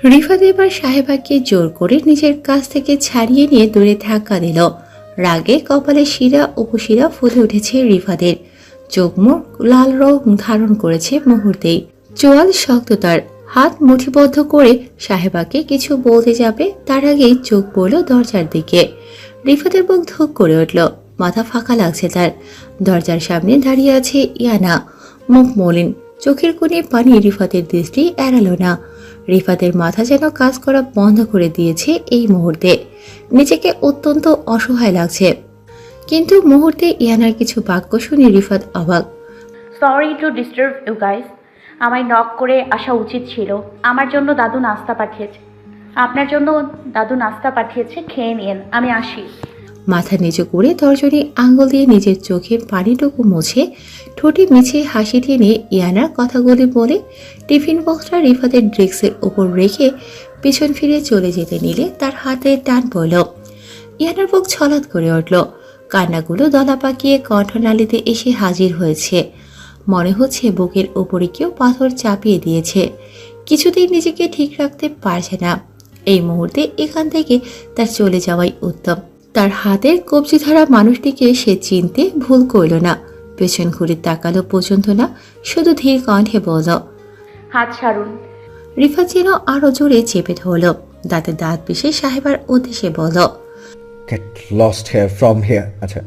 রিফাত এবার সাহেবাকে জোর করে নিজের কাছ থেকে ছাড়িয়ে নিয়ে দূরে ধাক্কা দিল। রাগে কপালে শিরা উপশিরা ফুলে উঠেছে রিফাতের। চোখ মুখ লাল রং ধারণ করেছে মুহূর্তেই। চোয়াল শক্ত, তার হাত মুঠিবদ্ধ করে সাহেবাকে কিছু বলতে যাবে তার আগেই চোখ পড়ল দরজার দিকে। রিফাতের বুক ধুক করে উঠল, মাথা ফাঁকা লাগছে তার। দরজার সামনে দাঁড়িয়ে আছে ইয়ানা, মুখ মলিন, চোখের কোণে পানি। রিফাতের দৃষ্টি এড়ালো না। রিফাতের মাথা যেন কাজ করা বন্ধ করে দিয়েছে এই মুহূর্তে। নিজেকে অত্যন্ত অসহায় লাগছে। কিন্তু মুহূর্তে ইয়ানার কিছু বাক্য শুনে রিফাত অবাক। Sorry to disturb you guys. আমায় নক করে আসা উচিত ছিল। আমার জন্য দাদু নাস্তা পাঠিয়েছে। আপনার জন্য দাদু নাস্তা পাঠিয়েছে, খেয়ে নিন, আমি আসি। মাথা নিচু করে তর্জনী আঙ্গুল দিয়ে নিজের চোখে পানিটুকু মুছে ঠোঁটে মিছে হাসি টেনে ইয়ানার কথাগুলি বলে টিফিন বক্সটা রিফাতের ড্রেক্সের উপর রেখে পিছন ফিরে চলে যেতে নিলে তার হাতে টান পড়ল। ইয়ানার বুক ছলাৎ করে উঠল। কান্নাগুলো দলা পাকিয়ে কণ্ঠনালীতে এসে হাজির হয়েছে। মনে হচ্ছে বুকের উপরে কেউ পাথর চাপিয়ে দিয়েছে। কিছুতেই নিজেকে ঠিক রাখতে পারছে না। এই মুহূর্তে এখান থেকে তার চলে যাওয়াই উত্তম। তার হাতের কবজি ধরা মানুষটিকে সে চিনতে ভুল করল না। পেছন ঘুরে তাকালো পর্যন্ত না, শুধু ধীর কণ্ঠে বলল, হাত ছাড়ুন। রিফাত যেন আরো জোরে চেপে ধরল। দাঁতে দাঁত পিষে সাহেবার উদ্দেশ্যে বলল, Get lost here from here. আচ্ছা,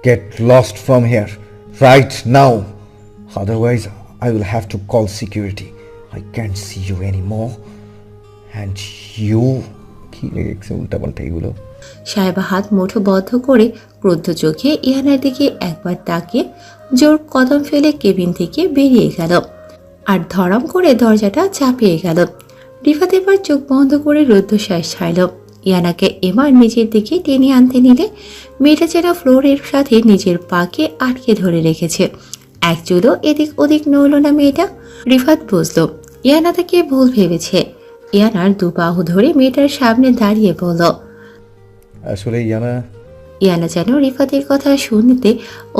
get lost from here right now. Otherwise, I will have to call security. I can't see you anymore. And you... কি লেগেছে উল্টা পাল্টা এগুলো? সাহেবা হাত মুঠো বদ্ধ করে ক্রুদ্ধ চোখে ইয়ানার দিকে একবার তাকিয়ে জোর কদম ফেলে কেবিন থেকে বেরিয়ে গেল। আর ধরাম করে দরজাটা চাপিয়ে গেল। রিফাত এবার চোখ বন্ধ করে রুদ্ধশ্বাস ছাড়ল। ইয়ানাকে এবার নিজের দিকে টেনে আনতে নিলে মেয়েটা যেন ফ্লোরের সাথে নিজের পাকে আটকে ধরে রেখেছে। এক চুলও এদিক ওদিক নড়ল না মেয়েটা। রিফাত বুঝল ইয়ানা তাকে ভুল ভেবেছে। ইয়ানার দু বাহু ধরে মেয়েটার সামনে দাঁড়িয়ে বলল, আসলে ইয়ানা যেন রিফাতের কথা শুনতে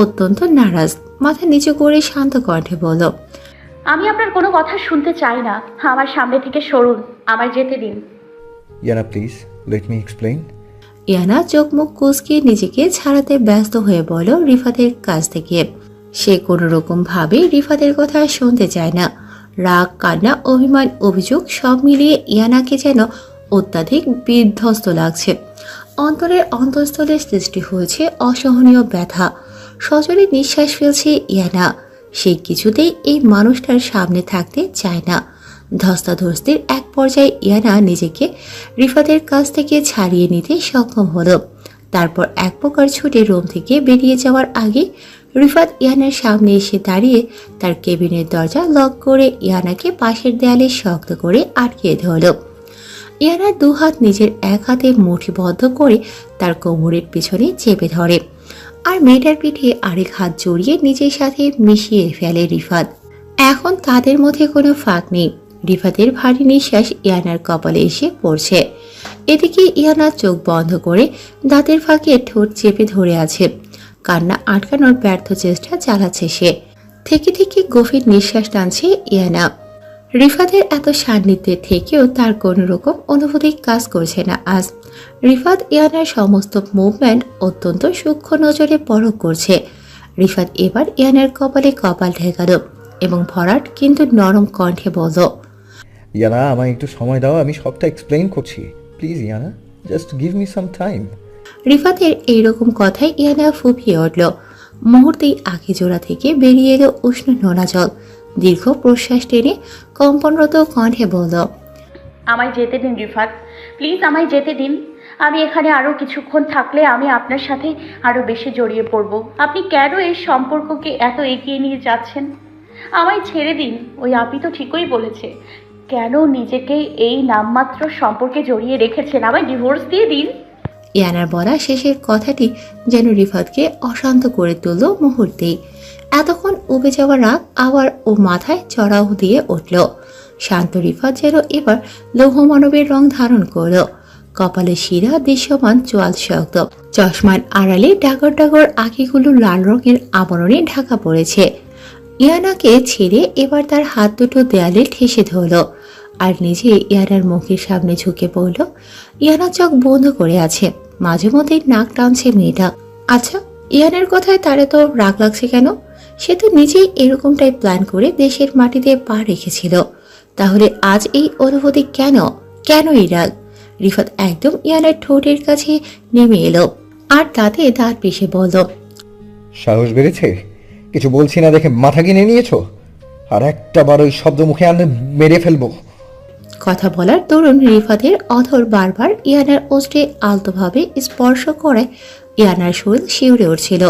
অত্যন্ত নারাজ। মাথা নিচু করে শান্ত কণ্ঠে বলল, আমি আপনার কোনো কথা শুনতে চাই না। আমার সামনে থেকে সরুন, আমায় যেতে দিন। Iyana please let me explain. Iyana চোখ মুখ কুঁচকে নিজেকে ছাড়াতে ব্যস্ত হয়ে বলল রিফাতের কাছ থেকে। সে কোনো রকম ভাবে রিফাতের কথা শুনতে চায় না। রাগ, কান্না, অভিমান, অভিযোগ সব মিলিয়ে ইয়ানাকে যেন অত্যাধিক বিধ্বস্ত লাগছে। অন্তরের অন্তঃস্থলে সৃষ্টি হয়েছে অসহনীয় ব্যথা। সজোরে নিঃশ্বাস ফেলছে ইয়ানা। সে কিছুতেই এই মানুষটার সামনে থাকতে চায় না। ধস্তাধস্তির এক পর্যায়ে ইয়ানা নিজেকে রিফাতের কাছ থেকে ছাড়িয়ে নিতে সক্ষম হলো। তারপর এক প্রকার ছুটে রুম থেকে বেরিয়ে যাওয়ার আগে রিফাত ইয়ানার সামনে এসে দাঁড়িয়ে তার কেবিনের দরজা লক করে ইয়ানাকে পাশের দেয়ালে শক্ত করে আটকে ধরল। ইয়ানার দু হাত নিজের এক হাতে মুঠিবদ্ধ করে তার কোমরের পিছনে চেপে ধরে, আর মেয়েটার পিঠে আরেক হাত জড়িয়ে নিজের সাথে মিশিয়ে ফেলে রিফাত। এখন তাদের মধ্যে কোনো ফাঁক নেই। রিফাতের ভারী নিঃশ্বাস ইয়ানার কপালে এসে পড়ছে। এদিকে ইয়ানা চোখ বন্ধ করে দাঁতের ফাঁকে ঠোঁট চেপে ধরে আছে। কান্না আটকানোর ব্যর্থ চেষ্টা চালাচ্ছে সে। থেকে থেকে গভীর নিঃশ্বাস টানছে ইয়ানা। রিফাতের এত সান্নিধ্যে থেকেও তার কোনো রকম অনুভূতি কাজ করছে না আজ। রিফাত ইয়ানার সমস্ত মুভমেন্ট অত্যন্ত সূক্ষ্ম নজরে পরখ করছে। রিফাত এবার ইয়ানার কপালে কপাল ঠেকাল এবং ভরাট কিন্তু নরম কণ্ঠে বলল, ইয়ানা আমায় একটু সময় দাও, আমি সবটা এক্সপ্লেইন করছি। Please Yana, just give me some time. রিফাতের এইরকম কথায় ইয়ানা ফুপিয়ে উঠল। মুহূর্তেই আগে জোড়া থেকে বেরিয়ে এলো উষ্ণ নোনা জল। দীর্ঘ প্রশ্বাস টেনে কম্পনরত কণ্ঠে বলল, আমায় যেতে দিন রিফাত, প্লিজ আমায় যেতে দিন। আমি এখানে আরও কিছুক্ষণ থাকলে আমি আপনার সাথে আরও বেশি জড়িয়ে পড়ব। আপনি কেন এই সম্পর্ককে এত এগিয়ে নিয়ে যাচ্ছেন? আমায় ছেড়ে দিন। ওই আপি তো ঠিকই বলেছে। কেন নিজেকে এই নামমাত্র সম্পর্কে জড়িয়ে রেখেছেন? আমায় ডিভোর্স দিয়ে দিন। ইয়ানার বলা শেষের কথাটি যেন রিফাতকে অশান্ত করে তুলল মুহূর্তেই। এতক্ষণ উবে যাওয়া রাগ আবার ও মাথায় চড়াও দিয়ে উঠল। শান্ত রিফাত যেন এবার লৌহ মানবের রং ধারণ করল। কপালে শিরা দৃশ্যমান চোয়াল শক্ত। চশমার আড়ালে ডাগর ডাগর আঁকিগুলো লাল রঙের আবরণে ঢাকা পড়েছে। ইয়ানাকে ছেড়ে এবার তার হাত দুটো দেয়ালে ঠেসে ধরল। আর নিজে ইয়ানার মুখের সামনে ঝুঁকে পড়ল। ইয়ানা চোখ বন্ধ করে আছে, মাঝে মধ্যে নাক টানছে মেয়েটা। আচ্ছা, ইয়ানার কথায় তারে তো রাগ লাগছে কেন? সে তো নিজেই এরকমটাই প্ল্যান করে দেশের মাটিতে পা রেখেছিল। তাহলে আজ এই অনুভূতি কেন? কেন এই রাগ? রিফাত একদম ইয়ানার ঠোঁটের কাছে নেমে এলো আর তাতে দাঁত পিষে বলল, সাহস বেড়েছে? কিছু বলছি না দেখে মাথা কিনে নিয়েছো? আর একটা বার ওই শব্দ মুখে আনলে মেরে ফেলবো। কথা বলার দরুন রিফাতের অধর বারবার ইয়ানার ওষ্ঠে আলতোভাবে স্পর্শ করে ইয়ানার শরীর শিউরে উঠছিল।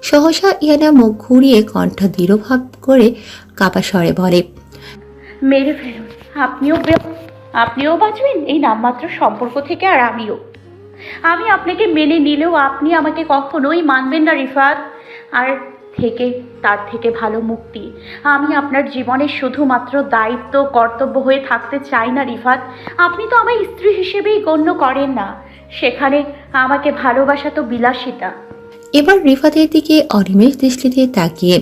সহসা ইয়ানা মুখ ঘুরিয়ে কণ্ঠ দৃঢ়ভাব করে কাপা স্বরে বলে, মেরে ফেলুন, আপনিও বাঁচবেন এই নামমাত্র সম্পর্ক থেকে, আর আমি আপনাকে মেনে নিলেও আপনি আমাকে কখনোই মানবেন না রিফাত। আর তার থেকে ভালো মুক্তি। আমি আপনার জীবনে শুধুমাত্র দায়িত্ব কর্তব্য হয়ে থাকতে চাই না রিফাত। আপনি তো আমার স্ত্রী হিসেবেই গণ্য করেন না, সেখানে আমাকে ভালোবাসা তো বিলাসিতা। এবার রিফাতের দিকে অনিমেষ দৃষ্টিতে তাকিয়ে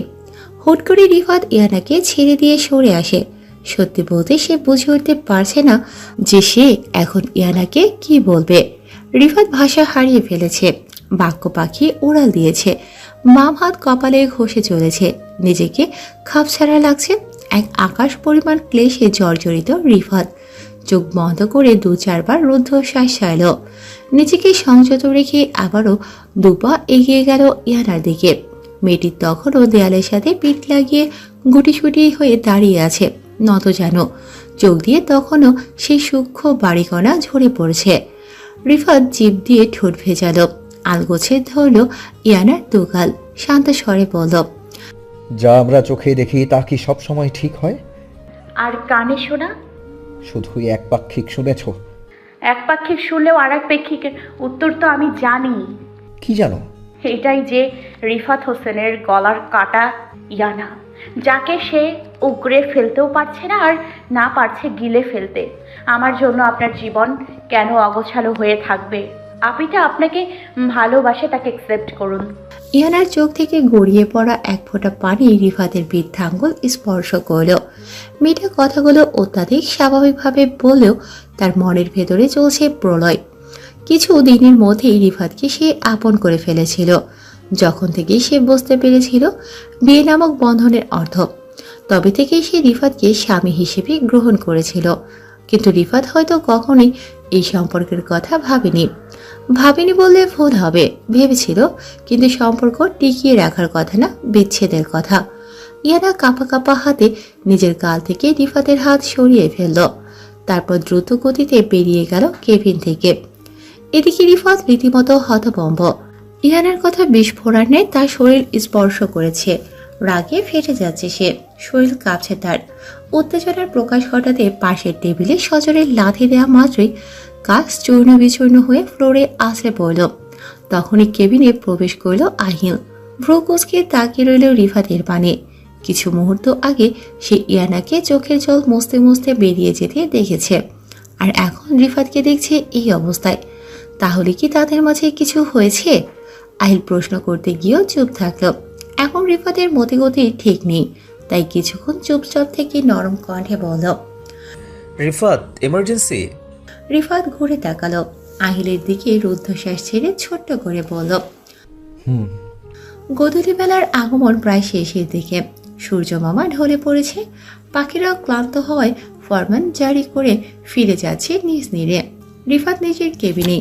হুট করে রিফাত ইয়ানাকে ছেড়ে দিয়ে সরে আসে। সত্যি বলতে সে বুঝে উঠতে পারছে না যে সে এখন ইয়ানাকে কি বলবে। রিফাত ভাষা হারিয়ে ফেলেছে, বাক্য পাখি উড়াল দিয়েছে, বাম হাত কপালে ঘষে চলেছে, নিজেকে খাপছাড়া লাগছে। এক আকাশ পরিমাণ ক্লেশে জর্জরিত রিফাত চোখ বন্ধ করে 2-4 বার রুদ্ধশ্বাস ছাড়ল। নিজেকে সংযত রেখে আবারও দুপা এগিয়ে গেল ইয়ানার দিকে। মেয়েটি তখনও দেয়ালের সাথে পিঠ লাগিয়ে গুটিসুটি হয়ে দাঁড়িয়ে আছে, নত যেন। চোখ দিয়ে তখনও সেই সূক্ষ্ম বাড়িকণা ঝরে পড়ছে। রিফাত জিভ দিয়ে ঠোঁট ভেজাল, আলগোছে ধরল ইয়ানার দুগাল, শান্ত স্বরে বলল, যা আমরা চোখে দেখি তা কি সব সময় ঠিক হয়? আর কানে শোনা? শুধুই একপাক্ষিক শুনেছো? একপাক্ষিক শুনলেও আর এক পেক্ষিকের উত্তর তো আমি জানি। কি জানো? এটাই যে রিফাত হোসেনের গলার কাটা ইয়ানা, যাকে সে উগরে ফেলতেও পারছে না আর না পারছে গিলে ফেলতে। আমার জন্য আপনার জীবন কেন অগোছালো হয়ে থাকবে? আপিটা আপনাকে ভালোবাসে, তাকে অ্যাকসেপ্ট করুন। ইয়ানার চোখ থেকে গড়িয়ে পড়া এক ফোঁটা পানি রিফাতের বৃদ্ধাঙ্গুল স্পর্শ করল। মেয়েটা কথাগুলো অত্যাধিক স্বাভাবিকভাবে বললেও তার মনের ভেতরে চলছে প্রলয়। কিছু দিনের মধ্যেই রিফাতকে সে আপন করে ফেলেছিল। যখন থেকে সে বুঝতে পেরেছিল বিয়ে নামক বন্ধনের অর্থ, তবে থেকেই সে রিফাতকে স্বামী হিসেবে গ্রহণ করেছিল। কিন্তু রিফাত হয়তো কখনোই এই সম্পর্কের কথা ভাবেনি বললে ভুল হবে। ভেবেছিল, কিন্তু সম্পর্ক টিকিয়ে রাখার কথা না, বিচ্ছেদের কথা। ইয়ানা কাঁপা কাঁপা হাতে নিজের গাল থেকে রিফাতের হাত সরিয়ে ফেলল, তারপর দ্রুত গতিতে বেরিয়ে গেল কেবিন থেকে। এদিকে রিফাত রীতিমতো হতভম্ব। ইয়ানার কথা বিস্ফোরণ নেই, তার শরীর স্পর্শ করেছে, রাগে ফেটে যাচ্ছে সে, শরীর কাঁপছে তার। উত্তেজনার প্রকাশ ঘটাতে পাশের টেবিলে সজোরে লাথি দেওয়া মাত্রই কাজ চূর্ণ বিচূর্ণ হয়ে ফ্লোরে আছড়ে পড়ল। তখনই কেবিনে প্রবেশ করল আহিল। ভ্রু কুঁচকে তাকিয়ে রইল রিফাতের পানে। কিছু মুহূর্ত আগে সে ইয়ানাকে চোখের জল মুছতে মুছতে বেরিয়ে যেতে দেখেছে, আর এখন রিফাতকে দেখছে এই অবস্থায়। তাহলে কি তাদের মাঝে কিছু হয়েছে? আহিল প্রশ্ন করতে গিয়েও চুপ থাকলো। এখন রিফাতের মতিগতি ঠিক নেই, তাই কিছুক্ষণ চুপচাপ থেকে নরম কণ্ঠে বলল, রিফাত, এমার্জেন্সি। রিফাত ঘুরে তাকালো, আহিলের দিকে রুদ্ধশ্বাস ছেড়ে ছোট্ট করে বলল, গোধূলি বেলার আগমন প্রায় শেষের দিকে। সূর্য মামা ঢলে পড়েছে, পাখিরাও ক্লান্ত হওয়ায় ফরমান জারি করে ফিরে যাচ্ছে নিজ নিরে। রিফাত নিজের কেবিনে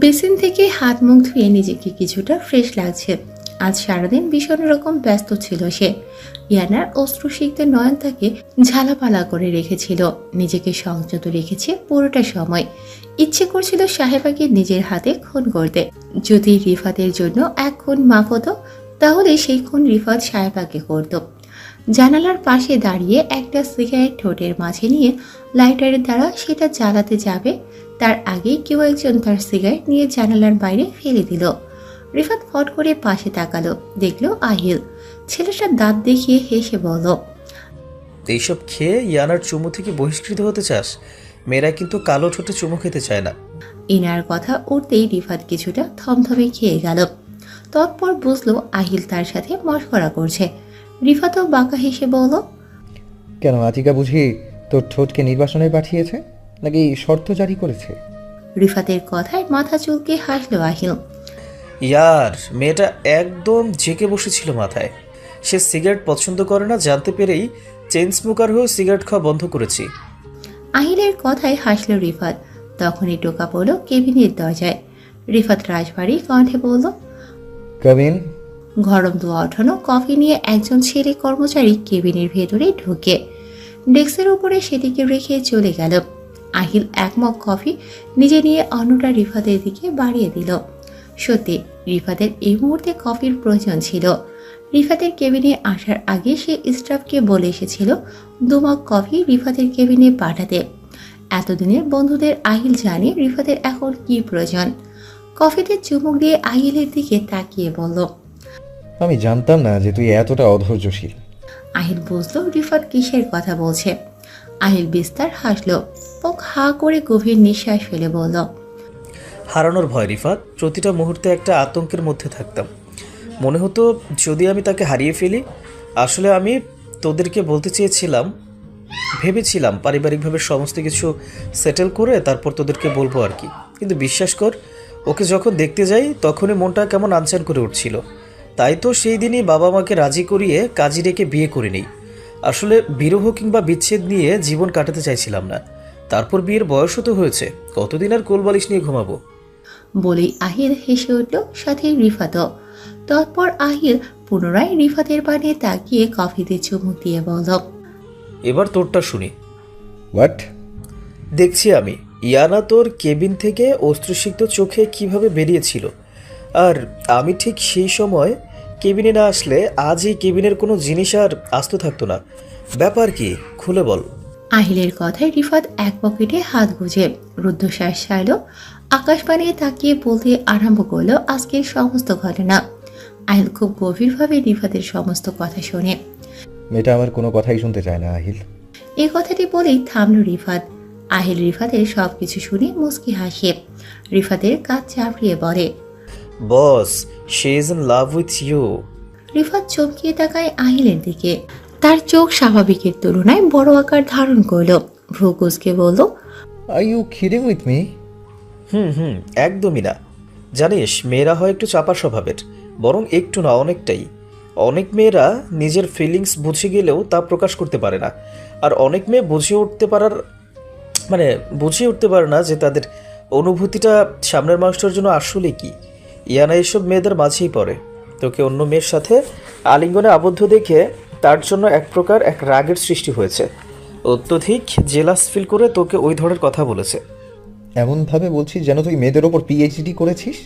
বেসিন থেকে হাত মুখ ধুয়ে নিজেকে কিছুটা ফ্রেশ লাগছে। আজ সারাদিন ভীষণ রকম ব্যস্ত ছিল সে। ইয়ানার অশ্রুসিক্ত নয়ন তাকে ঝালাপালা করে রেখেছিল, নিজেকে সংযত রেখেছে পুরোটা সময়। ইচ্ছে করছিল সাহেবাকে নিজের হাতে খুন করতে। যদি রিফাতের জন্য এক খুন মাফ হতো, তাহলে সেই খুন রিফাত সাহেবাকে করত। জানালার পাশে দাঁড়িয়ে একটা সিগারেট ঠোঁটের মাঝে নিয়ে লাইটারের দ্বারা সেটা জ্বালাতে যাবে, তার আগেই কেউ একজন তার সিগারেট নিয়ে জানালার বাইরে ফেলে দিল। রিফাত ফট করে পাশে তাকালো, দেখলো আহিল। ছেলেটার দাঁত দেখিয়ে হেসে বলল, এইসব খেয়ে ইয়ানার চুমু থেকে বহিষ্কৃত হতে চাস? মেয়েরা কিন্তু কালো ঠোঁটে চুমু খেতে চায় না। ইনার কথা উঠতেই রিফাত কিছুটা থমথমে খেয়ে গেল। তৎপর বুঝলো আহিল তার সাথে মশকরা করছে। রিফাতও বাঁকা হেসে বলল, কেন, আতিকা বুঝি তোর ঠোঁটকে নির্বাসনে পাঠিয়েছে নাকি শর্ত জারি করেছে? রিফাতের কথায় মাথা চুলকে হাসলো আহিল। ইয়ার মেয়েটা একদম জেকে বসেছিল মাথায়। সে সিগারেট পছন্দ করে না জানতে পেরেই চেইন স্মোকার হয়েও সিগারেট খাওয়া বন্ধ করেছি। আহিলের কথায় হাসলো রিফাত। তখনই টোকা পড়ল কেবিনের দরজায়। রিফাত রাজবাড়ি কণ্ঠে বলল, কাবিন। গরম ধোয়া ওঠানো কফি নিয়ে একজন ছেলে কর্মচারী কেবিনের ভেতরে ঢুকে ডেস্কের উপরে সেটিকে রেখে চলে গেল। আহিল এক মগ কফি নিজে নিয়ে অন্যটা রিফাতের দিকে বাড়িয়ে দিল। সত্যি রিফাতের এই মুহূর্তে কফির প্রয়োজন ছিল। রিফাতের কেবিনে আসার আগে সে স্টাফকে বলে এসেছিল 2 মগ কফি রিফাতের কেবিনে পাঠাতে। এতদিনের বন্ধুদের আহিল জানে রিফাতের এখন কি প্রয়োজন। কফিতে চুমুক দিয়ে আহিলের দিকে তাকিয়ে বলল, আমি জানতাম না যে তুই এতটা অধৈর্যশীল। আহিল বুঝলো রিফাত কিসের কথা বলছে। আহিল বিস্তার হাসলো। পক হা করে গভীর নিঃশ্বাস ফেলে বলল, হারানোর ভয় রিফাত। প্রতিটা মুহূর্তে একটা আতঙ্কের মধ্যে থাকতাম। মনে হতো যদি আমি তাকে হারিয়ে ফেলি। আসলে আমি তোদেরকে বলতে চেয়েছিলাম, ভেবেছিলাম পারিবারিকভাবে সমস্ত কিছু সেটেল করে তারপর তোদেরকে বলবো আর কি। কিন্তু বিশ্বাস কর, ওকে যখন দেখতে যাই তখনই মনটা কেমন আনচান করে উঠছিল। তাই তো সেই দিনই বাবা মাকে রাজি করিয়ে কাজী ডেকে বিয়ে করে নিই। আসলে বিরহ কিংবা বিচ্ছেদ নিয়ে জীবন কাটাতে চাইছিলাম না। তারপর বিয়ের বয়সও তো হয়েছে, কতদিন আর কোলবালিশ নিয়ে ঘুমাবো। বলেই আহিল হেসে উঠল, সাথে রিফাতও। তারপর আহিল পুনরায় রিফাতের পানে তাকিয়ে কফিতে চুমুক দিয়ে বলল, এবার তোরটা শুনি। হোয়াট? দেখছি আমি ইয়ানা তোর কেবিন থেকে অস্ত্রসিক্ত চোখে কিভাবে বেরিয়েছিল, আর আমি ঠিক সেই সময় কেবিনে না আসলে আজ এই কেবিনের কোনো জিনিস আর আস্ত থাকতো না। ব্যাপার কি, খুলে বল। আহিলের কথায় রিফাত এক পকেটে হাত গুজে রুদ্ধশ্বাস ছাড়ল। আকাশবাণী তাকিয়ে বলতে আরম্ভ করলো আজকের সমস্ত ঘটনা। আহিল খুব গভীরভাবে রিফাতের সমস্ত কথা শোনে। মেয়েটা আমার কোনো কথাই শুনতে চায় না আহিল। এই কথাটি বলেই থামল রিফাত। আহিল রিফাতের সবকিছু শুনে মুচকি হাসে। রিফাতের কাজ চাপড়িয়ে বলে, boss, she is in love with you. Rifat চমকিয়ে তাকায় আহিলের দিকে। তার চোখ স্বাভাবিকের তুলনায় বড় আকার ধারণ করলো। ভ্রু কুঁচকে বলল, are you kidding with me? একদমই না। জানিস, মেয়েরা হয় একটু চাপা স্বভাবের, বরং একটু না অনেকটাই। অনেক মেয়েরা নিজের ফিলিংস বুঝে গেলেও তা প্রকাশ করতে পারে না। আর অনেক মেয়ে বুঝিয়ে উঠতে পারে না যে তাদের অনুভূতিটা সামনের মানুষটার জন্য আসলে কি। ইয়ানা এসব মেয়েদের মাঝেই পড়ে। তোকে অন্য মেয়ের সাথে আলিঙ্গনে আবদ্ধ দেখে তার জন্য এক রাগের সৃষ্টি হয়েছে। অত্যধিক জেলাস ফিল করে তোকে ওই ধরনের কথা বলেছে। এমনভাবে বলছিস যেন তুই মেয়েদের ওপর পিএইচডি করেছিস।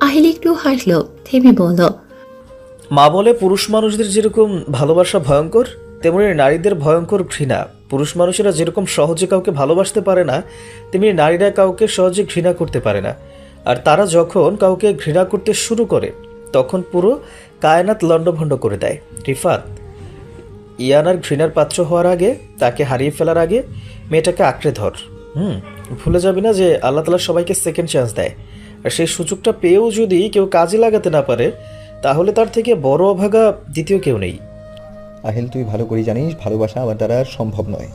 আহিল একটু হাসলো, থেমে বলল, মা বলে পুরুষ মানুষদের যেরকম ভালোবাসা ভয়ঙ্কর, তেমনি নারীদের ভয়ঙ্কর ঘৃণা। পুরুষ মানুষেরা যেরকম সহজে কাউকে ভালোবাসতে পারে না, তেমনি নারীরা কাউকে সহজে ঘৃণা করতে পারে না। আর তারা যখন কাউকে ঘৃণা করতে শুরু করে তখন পুরো কায়নাত লণ্ডভণ্ড করে দেয়। রিফাত, ইয়ানার ঘৃণার পাত্র হওয়ার আগে, তাকে হারিয়ে ফেলার আগে মেয়েটাকে আঁকড়ে ধর। ভুলে যাবি না যে আল্লাহ তাআলা সবাইকে সেকেন্ড চান্স দেয়। আর সেই সুযোগটা পেয়েও যদি কেউ কাজে লাগাতে না পারে, তাহলে তার থেকে বড় অভাগা দ্বিতীয় কেউ নেই। আহিল, তুই ভালো করে জানিস ভালোবাসা আমার দ্বারা সম্ভব নয়।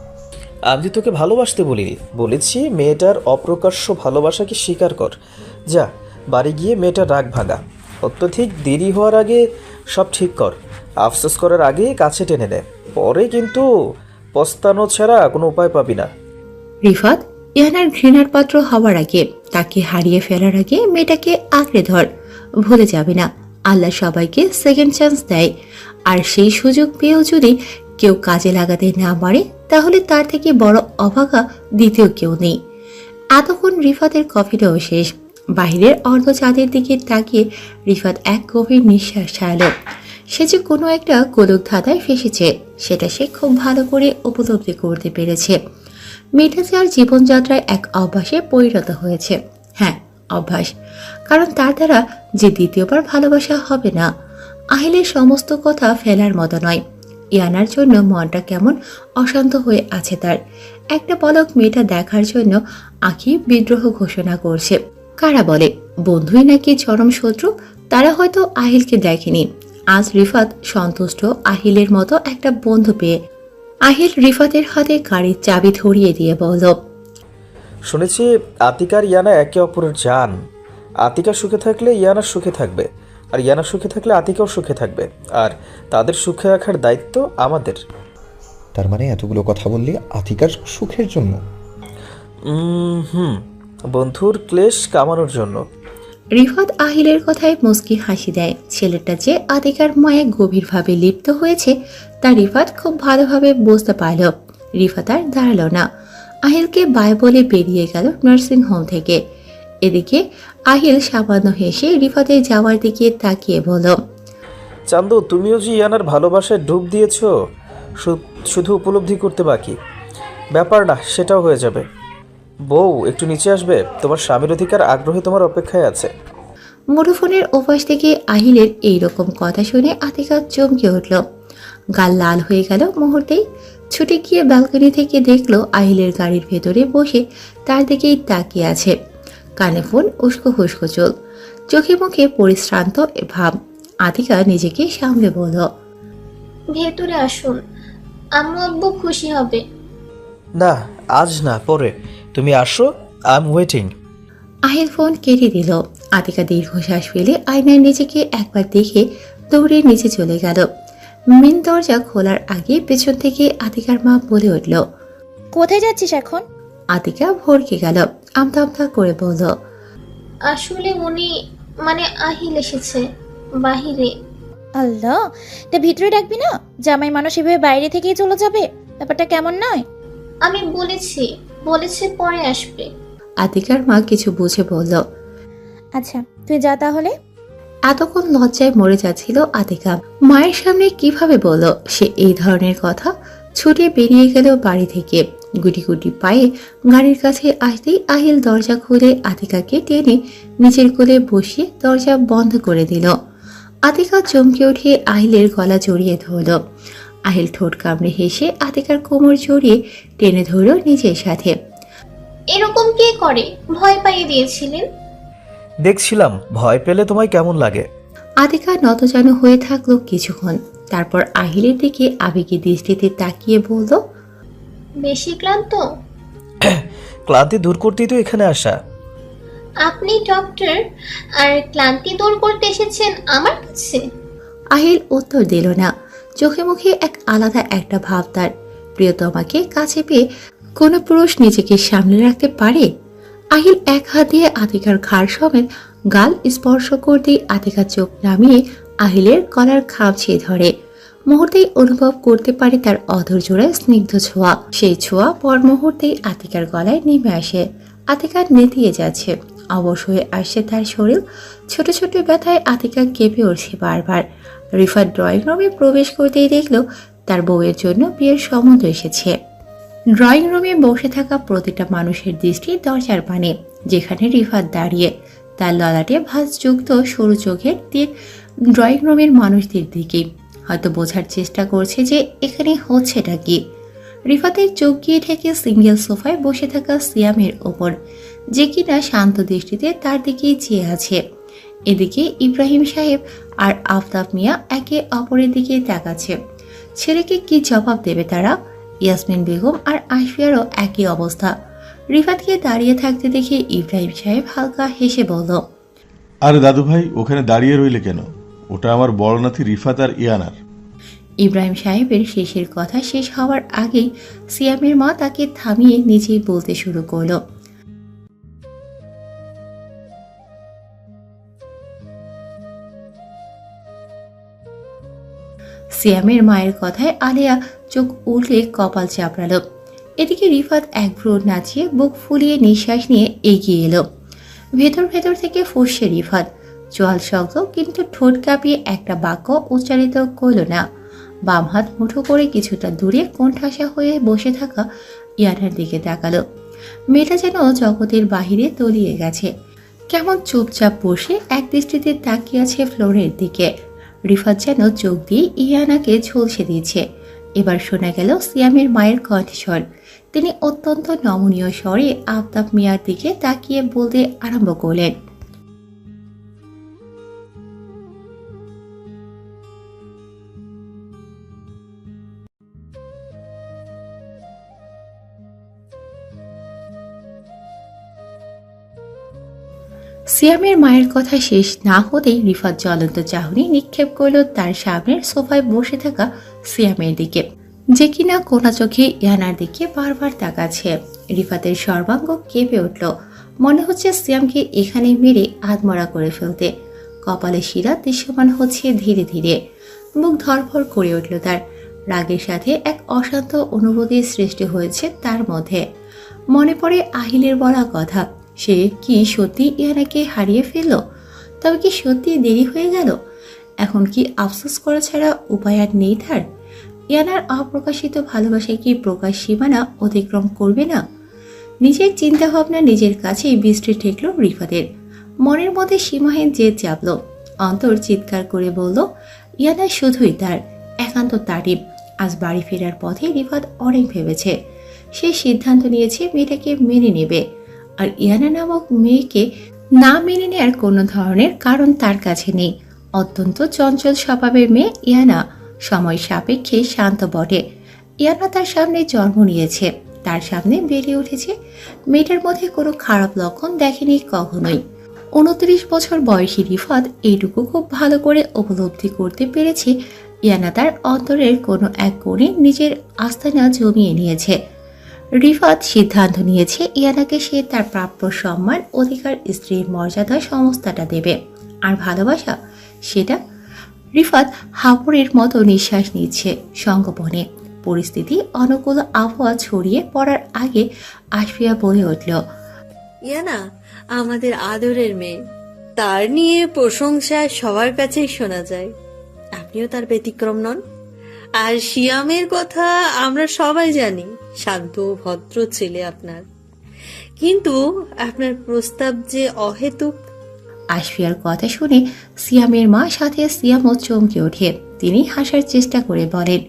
আমি তোকে ভালোবাসতে বলিনি, বলেছি মেয়েটার অপ্রকাশ্য ভালোবাসাকে স্বীকার কর। যা, বাড়ি গিয়ে মেয়েটার রাগ ভাঙা। অত্যধিক দেরি হওয়ার আগে সব ঠিক কর। আফসোস করার আগে কাছে টেনে নেয়, পরে কিন্তু পস্তানো ছাড়া কোনো উপায় পাবি না। রিফাত, ইয়ানার ঘৃণার পাত্র হওয়ার আগে, তাকে হারিয়ে ফেলার আগে মেয়েটাকে আঁকড়ে ধর। ভুলে যাবে না, আল্লাহ সবাইকে সেকেন্ড চান্স দেয়। আর সেই সুযোগ পেয়েও যদি কেউ কাজে লাগাতে না পারে, তাহলে তার থেকে বড় অভাগা দ্বিতীয় কেউ নেই। এতক্ষণ রিফাতের কফিটাও শেষ। বাহিরের অর্ধ চাঁদের দিকে তাকিয়ে রিফাত এক গভীর নিঃশ্বাস ছাড়ল। সে যে কোনো একটা গোলক ধাঁধায় ফেসেছে, সেটা সে খুব ভালো করে উপলব্ধি করতে পেরেছে। মেয়েটা যে আর জীবনযাত্রায় এক অভ্যাসে পরিণত হয়েছে। হ্যাঁ, অভ্যাস। কারণ তার দ্বারা যে দ্বিতীয়বার ভালোবাসা হবে না। আহিলের সমস্ত কথা ফেলার মতো নয়। ইয়ানার জন্য মনটা কেমন অশান্ত হয়ে আছে তার। একটা পলক মেয়েটা দেখার জন্য আঁখি বিদ্রোহ ঘোষণা করছে। কারা বলে বন্ধুই নাকি চরম শত্রু? তারা হয়তো আহিলকে দেখেনি। আজ রিফাত সন্তুষ্ট আহিলের মতো একটা বন্ধু পেয়ে। আহিল রিফাতের হাতে গাড়ির চাবি ধরিয়ে দিয়ে বলল, শুনেছি আতিক আর ইয়ানা একে অপরের জান। আতিকা সুখে থাকলে ইয়ানা সুখে থাকবে, আর ইয়ানা সুখে থাকলে আতিকাও সুখে থাকবে, আর তাদের সুখে রাখার দায়িত্ব আমাদের। তার মানে এতগুলো কথা বললি আতিকার সুখের জন্য? হুম, বন্ধুর ক্লেশ কামানোর জন্য। রিফাত আহিলের কথায় মুচকি হাসি দেয়। ছেলেটা যে আতিকার মায়ে গভীরভাবে লিপ্ত হয়েছে তা রিফাত খুব ভালোভাবে বুঝতে পারল। রিফাত আর দাঁড়ালো না, আহিলকে বাই বলে বেরিয়ে গেল নার্সিং হোম থেকে। এদিকে আহিল সামান্য হেসে রিফাতের যাওয়ার দিকে তাকিয়ে বলল, চান্দু, তুমিও যে ইয়ানার ভালোবাসায় ডুব দিয়েছ, শুধু উপলব্ধি করতে বাকি। ব্যাপার না, সেটাও হয়ে যাবে। বউ, একটু নিচে আসবে? তোমার স্বামীর অধিকার আগ্রহে তোমার অপেক্ষায় আছে। মুঠোফোনের ওপাশ থেকে আহিলের এইরকম কথা শুনে আতিকা চমকে উঠল, গাল লাল হয়ে গেল মুহূর্তেই। ছুটে গিয়ে ব্যালকনি থেকে দেখলো আহিলের গাড়ির ভেতরে বসে তার দিকেই তাকিয়ে আছে। কানে ফোন, উস্কো খুস্কো চোখ, চোখে মুখে পরিশ্রান্ত ভাব। আতিকা নিজেকে সামলে বলল, ভেতরে আসুন, আম্মু আব্বু খুশি হবে। না, আজ না, পরে। তুমি আসো, I am waiting. Ahil phone কেটে দিল। আতিকা দীর্ঘশ্বাস ফেলে আয়নায় নিজেকে একবার দেখে দৌড়ে নিচে চলে গেল। মেন দরজা খোলার আগে পেছন থেকে আতিকার মা বলে উঠল, কোথায় যাচ্ছিস এখন? আতিকা ভরকে গেল, আমতা আমতা করে বলল, আসলে উনি মানে আহিল এসেছে বাহিরে। আল্লাহ, তা ভিতরে ডাকবি না? জামাই মানুষ এভাবে বাইরে থেকেই চলে যাবে, ব্যাপারটা কেমন নয়? আমি বলেছে পরে আসবে। আতিকার মা কিছু বুঝে বলল। আচ্ছা, তুই যা তাহলে। এতক্ষণ লজ্জায় মরে যাচ্ছিল আতিকা। মায়ের সামনে কিভাবে বলল সে এই ধরনের কথা। ছুটে বেরিয়ে গেল বাড়ি থেকে। গুটি গুটি পায়ে গাড়ির কাছে আসতেই আহিল দরজা খুলে আতিকাকে টেনে নিচের কোলে বসিয়ে দরজা বন্ধ করে দিল। আতিকা চমকে উঠে আহিলের গলা জড়িয়ে ধরল। আহিল ঠোঁট কামড়ে হেসে আতিকার কোমর জড়িয়ে টেনে ধরল নিজের সাথে। এরকম কে করে? ভয় পাইয়ে দিয়েছিলেন। দেখছিলাম ভয় পেলে তোমায় কেমন লাগে। আতিকা নতজানু হয়ে থাকলো কিছুক্ষণ, তারপর আহিলের দিকে আবেগী দৃষ্টিতে তাকিয়ে বলল, বেশি ক্লান্ত? ক্লান্তি দূর করতেই তো এখানে আসা। আপনি ডক্টর আর ক্লান্তি দূর করতে এসেছেন আমার কাছে? আহিল উত্তর দিল না। চোখে মুখে এক আলাদা একটা ভাব তার। প্রিয়তমাকে কাছে পেয়ে কোনো পুরুষ নিজেকে সামলে রাখতে পারে? আহিল এক হাত দিয়ে আতিকার ঘাড় সমেত গাল স্পর্শ করতেই আতিকার চোখ নামিয়ে আহিলের গলার খামচিয়ে ধরে। মুহূর্তেই অনুভব করতে পারে তার অধর জোড়ায় স্নিগ্ধ ছোঁয়া। সেই ছোঁয়া পর মুহূর্তেই আতিকার গলায় নেমে আসে। আতিকার নেতিয়ে যাচ্ছে, অবশ হয়ে আসছে তার শরীর। ছোট ছোট ব্যথায় আতিকা কেঁপে উঠছে বারবার। রিফাত ড্রয়িং রুমে প্রবেশ করতেই দেখল তার বউয়ের জন্য বিয়ের সম্বন্ধ এসেছে। ড্রয়িং রুমে বসে থাকা প্রতিটা মানুষের দৃষ্টি দরজার পানে, যেখানে রিফাত দাঁড়িয়ে। তার ললাটে ভাঁজযুক্ত সরু চোখের তীর ড্রয়িং রুমের মানুষদের দিকে। হয়তো বোঝার চেষ্টা করছে যে এখানে হচ্ছেটা কি। রিফাতের চোখ গিয়ে ঠেকে সিঙ্গেল সোফায় বসে থাকা সিয়ামের ওপর, যে কিনা শান্ত দৃষ্টিতে তার দিকেই চেয়ে আছে। এদিকে ইব্রাহিম সাহেব আর আফতাব মিয়া একে অপরের দিকে তাকাচ্ছে। ছেলেকে কি জবাব দেবে তারা? ইয়াসমিন বেগম আর আশফিয়ারও একই অবস্থা। রিফাতকে দাঁড়িয়ে থাকতে দেখে ইব্রাহিম সাহেব হালকা হেসে বলল, আরে দাদু ভাই, ওখানে দাঁড়িয়ে রইলে কেন? ওটা আমার বড় নাতি রিফাত আর ইয়ানার। ইব্রাহিম সাহেবের শেষের কথা শেষ হওয়ার আগেই সিয়ামের মা তাকে থামিয়ে নিজেই বলতে শুরু করলো, সিয়ামের মায়ের কথায় আলেয়া চোখ উল্টে কপাল চাপড়ালো। এদিকে রিফাত এক ভ্রু নাচিয়ে বুক ফুলিয়ে নিঃশ্বাস নিয়ে এগিয়ে এলো। ভেতর ভেতর থেকে ফুঁসছে রিফাত। চোয়াল শক্ত, কিন্তু ঠোঁট কাঁপিয়ে একটা বাক্য উচ্চারিত করল না। বাম হাত মুঠো করে কিছুটা দূরে কোণঠাসা হয়ে বসে থাকা ইয়ানার দিকে তাকালো। মেয়েটা যেন জগতের বাহিরে তলিয়ে গেছে। কেমন চুপচাপ বসে এক দৃষ্টিতে তাকিয়ে আছে ফ্লোরের দিকে। রিফাত যেন চোখ দিয়ে ইয়ানাকে ঝলসে দিয়েছে। এবার শোনা গেল সিয়ামের মায়ের কণ্ঠস্বর। তিনি অত্যন্ত নমনীয় স্বরে আফতাব মিয়ার দিকে তাকিয়ে বলতে আরম্ভ করলেন, সিয়ামের মায়ের কথা শেষ না হতেই রিফাত জ্বলন্ত চাহনি নিক্ষেপ করল তার সামনের সোফায় বসে থাকা সিয়ামের দিকে, যে কিনা কোনা চোখে ইয়ানার দিকে বারবার তাকাচ্ছে। রিফাতের সর্বাঙ্গ কেঁপে উঠল, মনে হচ্ছে সিয়ামকে এখানে মেরে আধমরা করে ফেলতে। কপালে শিরা দৃশ্যমান হচ্ছে ধীরে ধীরে, মুখ ধরফর করে উঠল তার। রাগের সাথে এক অশান্ত অনুভূতির সৃষ্টি হয়েছে তার মধ্যে। মনে পড়ে আহিলের বলা কথা, সে কি সত্যি ইয়ানাকে হারিয়ে ফেলল? তবে কি সত্যি দেরি হয়ে গেল? এখন কি আফসোস করা ছাড়া উপায় আর নেই তার? ইয়ানার অপ্রকাশিত ভালোবাসায় কি প্রকাশ সীমানা অতিক্রম করবে না? নিজের চিন্তা ভাবনা নিজের কাছেই বৃষ্টি ঠেকল রিফাতের। মনের মধ্যে সীমাহীন জেদ চাপল। অন্তর চিৎকার করে বলল, ইয়ানা শুধুই তার, একান্ত তারই। আজ বাড়ি ফেরার পথে রিফাত অনেক ভেবেছে। সে সিদ্ধান্ত নিয়েছে মেয়েটাকে মেনে নেবে, আর ইয়ানা নামক মেয়েকে না মেনে নেওয়ার কোনো ধরনের কারণ তার কাছে নেই। অত্যন্ত চঞ্চল স্বভাবের মেয়ে ইয়ানা, সময় সাপেক্ষে শান্ত বটে। ইয়ানা তার সামনে জন্ম নিয়েছে, তার সামনে বেড়ে উঠেছে। মেয়েটার মধ্যে কোনো খারাপ লক্ষণ দেখেনি কখনোই। 29 বছর বয়সী রিফাত এইটুকু খুব ভালো করে উপলব্ধি করতে পেরেছে, ইয়ানা তার অন্তরের কোনো এক কোণে নিজের আস্তানা জমিয়ে নিয়েছে। রিফাত সিদ্ধান্ত নিয়েছে ইয়ানাকে সে তার প্রাপ্য সম্মান, অধিকার, স্ত্রীর মর্যাদা সমস্তটা দেবে। আর ভালোবাসা, সেটা রিফাত হাবরের মতো নিঃশ্বাস নিচ্ছে সংগোপনে। পরিস্থিতি অনুকূল আবহাওয়া ছড়িয়ে পড়ার আগে আশফিয়া বলে উঠল, ইয়ানা আমাদের আদরের মেয়ে, তার নিয়ে প্রশংসা সবার কাছেই শোনা যায়। আপনিও তার ব্যতিক্রম নন। আর শিয়ামের কথা আমরা সবাই জানি, শান্ত ভদ্র ছেলে আপনার, কিন্তু আপনার প্রস্তাব যে অহেতুক। আশফিয়ার কথা শুনে সিয়ামের মা সাথে সিয়ামও চমকে ওঠে। তিনি হাসার চেষ্টা করে বলেন,